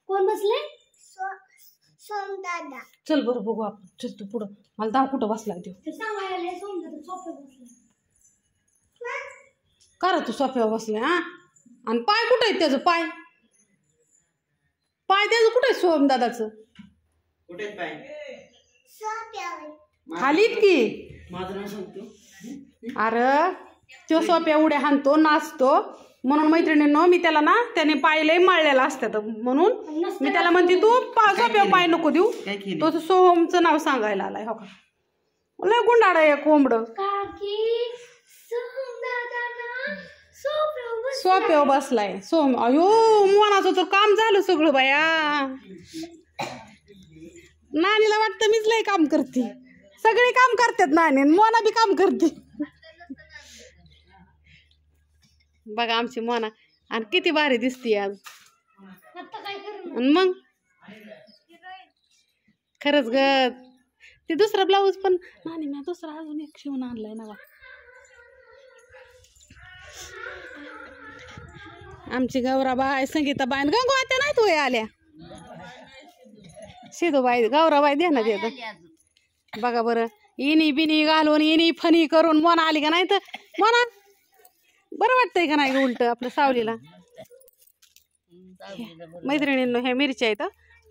कोण बसले? सोमदादा. चल बरं बघू आपण. चल तू पुढं. मला दाव कुठं बसलाय तो. करा तू सोफ्यावर बसलाय हा. आणि पाय कुठं आहे त्याचं? पाय पाय त्याचं कुठं आहे सोमदादाचं? कुठे पाय? खालीत की. माझं नाव सांगतो. अरे तो सोप्या उड्या हाणतो, नाचतो, म्हणून मैत्रिणींनो मी त्याला ना त्याने पाय लय मळलेला असतात म्हणून मी त्याला म्हणते तू सोप्या पाय नको देऊ. तो सोहमचं नाव सांगायला आलाय. हो का लय गुंडाळ आहे कोंबड. सोप्यावर बसलाय सोहम. अयो मोनाचं तर काम झालं सगळं बाया. नानीला वाटतं मीच लय काम करते. सगळे काम करतात नानी, मोना बी काम करते. बघा आमची मोना आणि किती भारी दिसते आज. मग खरंच ग ते दुसरा ब्लाऊज पण नानी मी दुसरा अजून एक शिवून आणलाय ना. आमची गौराबाई, संगीताबाई, गंगोत्या नाही तू आल्या. सिधूबाई गौराबाई देण्यात येत. बघा बरं इनी बिनी घालून इनी फनी करून मोना आली का नाही तर मोना बरं वाटतंय का नाही उलट आपल्या सावलीला. मैत्रिणींनो ह्या मिरच्या आहेत.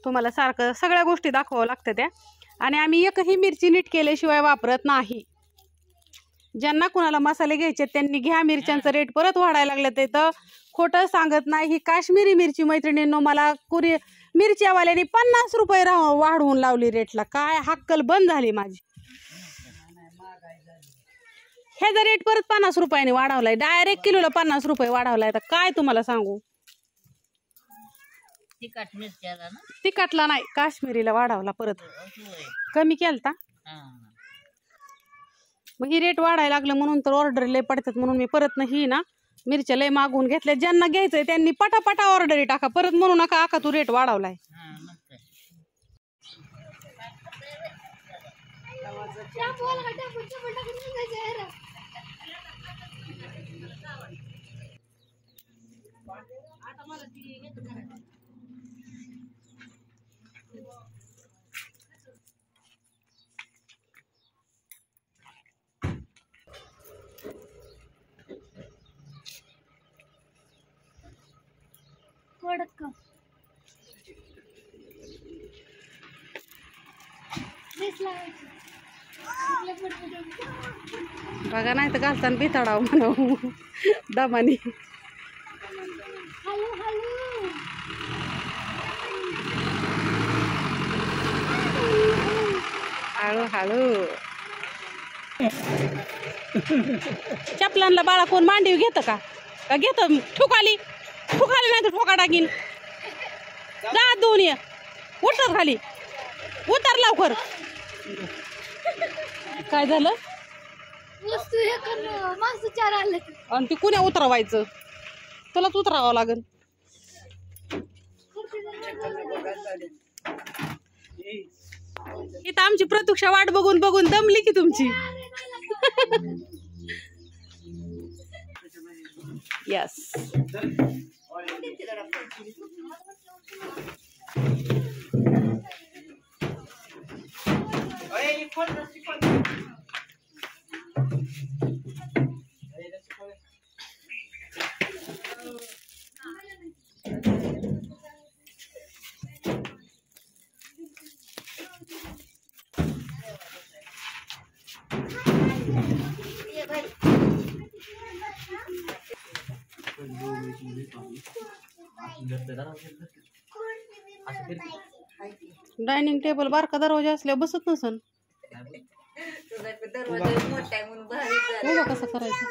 तुम्हाला सारखं सगळ्या गोष्टी दाखवावं लागतं त्या. आणि आम्ही एकही मिरची नीट केल्याशिवाय वापरत नाही. ज्यांना कुणाला मसाले घ्यायचे त्यांनी घ्या. मिरच्यांचं रेट परत वाढायला लागले ते तर खोटं सांगत नाही. ही काश्मीरी मिरची मैत्रिणींनो मला मिरच्यावाल्याने 50 रुपये वाढवून लावली रेटला. काय हक्कल बंद झाली माझी. ह्याचा रेट परत 50 रुपयाने वाढवलाय. डायरेक्ट किलोला 50 रुपये वाढवलाय. तर काय तुम्हाला सांगू. तिखटला नाही काश्मीरीला वाढवला परत. कमी केलता मग ही रेट वाढायला लागलं म्हणून तर ऑर्डर लय पडतात म्हणून मी परत ही ना मिरच्या लय मागवून घेतल्या. ज्यांना घ्यायचंय त्यांनी पटापटा ऑर्डरी टाका. परत म्हणू नका आका तू रेट वाढवलाय. बघा नाही तर घालताना बिथाडाव म्हणा दमानी. हळू हळू चपलांना बाळा कोण मांडीव घेतं का घेतं. ठुकाली नाही तर ठोका टाकीन. जा दोन्ही उतर खाली उतर लवकर. काय झालं आणि ती कुण्या उतरवायचं तुलाच उतरावं लागेल. इथं आमची प्रतीक्षा वाट बघून बघून दमली की तुमची. यस डायनिंग टेबल बारका दरवाजा असल्या बसत नसन. बघा कसं करायचं.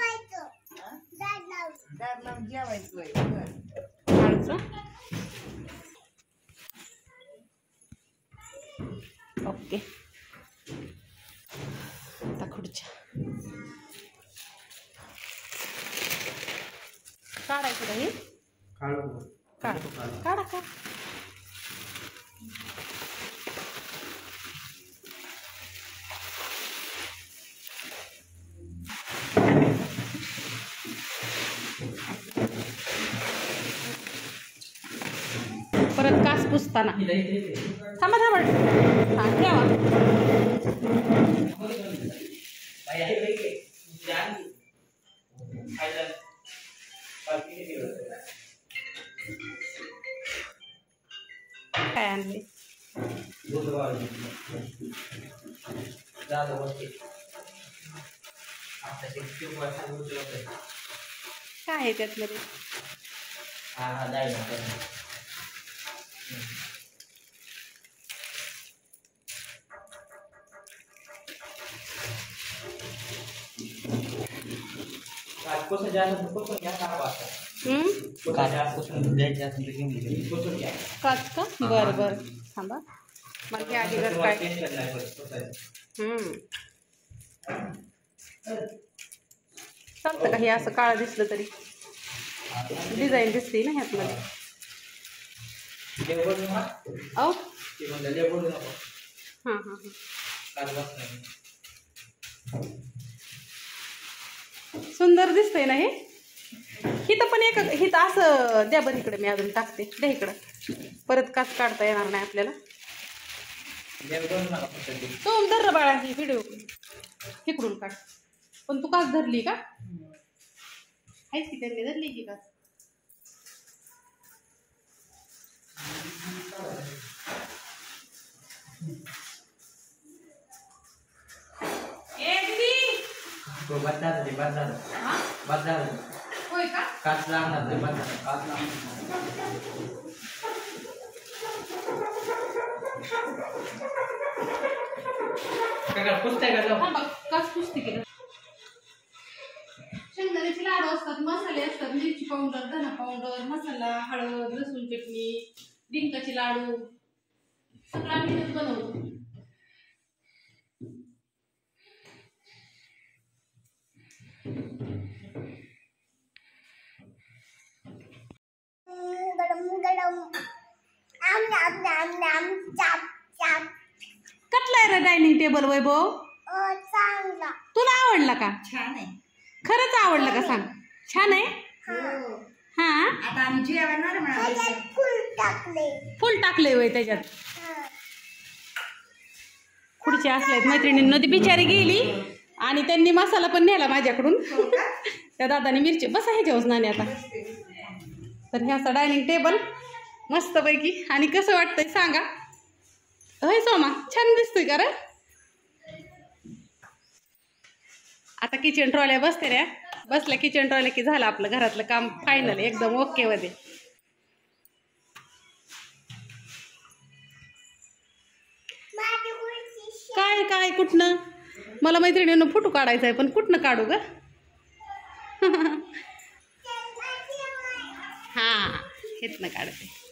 ओके आता खुर्च्या काढायचं काही काढा काढा का. परत कास पुसताना थांबा थांबा हां ठेवा. काय आणले काय आहे त्यातमध्ये काच का बरं बरं थांबा मग हे आधी घर काय चालतं का हे असं काळं दिसलं तरी डिझाईन दिसते ना ह्यातमध्ये अहो हां हां हां सुंदर दिसतंय ना हे हिथं पण एक हिथं असं द्या बरं इकडे मी अजून टाकते द्या इकडं परत काच काढता येणार नाही आपल्याला तो धर बाळा ही व्हिडिओ इकडून काढ पण तू काच धरली का आहेच की त्यांनी धरली की काच होय का काच लागणार काच पुसते की शेंगदाण्याचे लाडू असतात मसाले असतात मिरची पावडर धना पावडर मसाला हळद लसूण चटणी डिंकाचे लाडू सगळं आम्ही बनवतो कटला आहे रे डायनिंग टेबल वैभव तुला आवडला का छान आहे खरंच आवडलं का सांग छान आहे हा आता आम्ही जेवणार म्हणाले फुल टाकले वय त्याच्यात खुर्ची असल्यात मैत्रिणींना ती बिचारी गेली आणि त्यांनी मसाला पण नेला माझ्याकडून त्या दादाने मिरची बसा ह्याच्यावर नाणे आता तर हे असं डायनिंग टेबल मस्तपैकी आणि कसं वाटतंय सांगा होय सोमा छान दिसतोय का रे आता किचन ट्रॉल्या बसते रे बसल्या किचन ट्रॉल्या की झालं आपलं घरातलं काम फायनल एकदम ओके मध्ये काय काय कुठनं मला मैत्रिणीनं फोटो काढायचा आहे पण कुठनं काढू ग हा हेतनं काढते